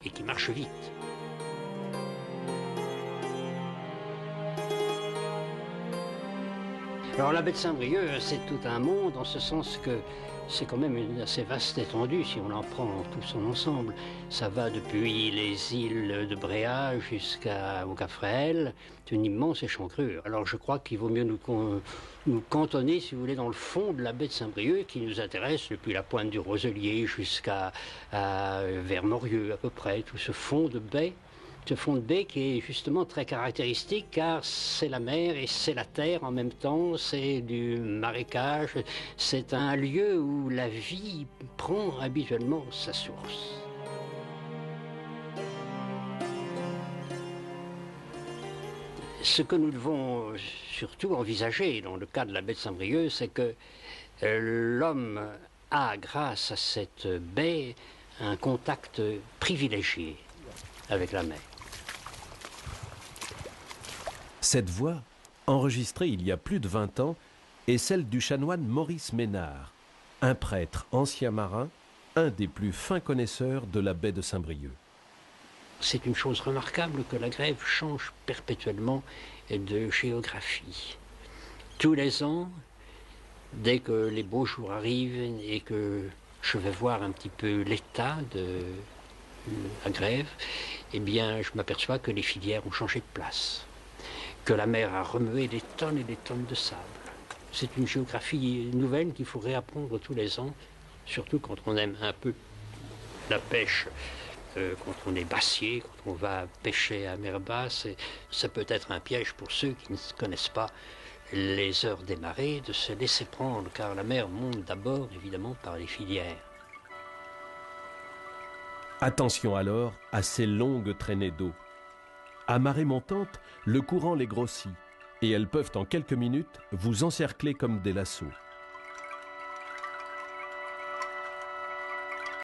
et qui marche vite. Alors la baie de Saint-Brieuc, c'est tout un monde, en ce sens que c'est quand même une assez vaste étendue si on en prend tout son ensemble. Ça va depuis les îles de Bréhat jusqu'au Cap Fréhel, c'est une immense échancrure. Alors je crois qu'il vaut mieux nous cantonner, si vous voulez, dans le fond de la baie de Saint-Brieuc, qui nous intéresse depuis la pointe du Roselier jusqu'à vers Morieux à peu près, tout ce fond de baie. Ce fond de baie qui est justement très caractéristique car c'est la mer et c'est la terre en même temps, c'est du marécage, c'est un lieu où la vie prend habituellement sa source. Ce que nous devons surtout envisager dans le cas de la baie de Saint-Brieuc, c'est que l'homme a, grâce à cette baie, un contact privilégié avec la mer. Cette voix, enregistrée il y a plus de 20 ans, est celle du chanoine Maurice Ménard, un prêtre ancien marin, un des plus fins connaisseurs de la baie de Saint-Brieuc. C'est une chose remarquable que la Grève change perpétuellement de géographie. Tous les ans, dès que les beaux jours arrivent et que je vais voir un petit peu l'état de la Grève, eh bien, je m'aperçois que les filières ont changé de place, que la mer a remué des tonnes et des tonnes de sable. C'est une géographie nouvelle qu'il faut réapprendre tous les ans, surtout quand on aime un peu la pêche, quand on est bassier, quand on va pêcher à mer basse. Et ça peut être un piège pour ceux qui ne connaissent pas les heures des marées de se laisser prendre, car la mer monte d'abord, évidemment, par les filières. Attention alors à ces longues traînées d'eau. À marée montante, le courant les grossit et elles peuvent en quelques minutes vous encercler comme des lassos.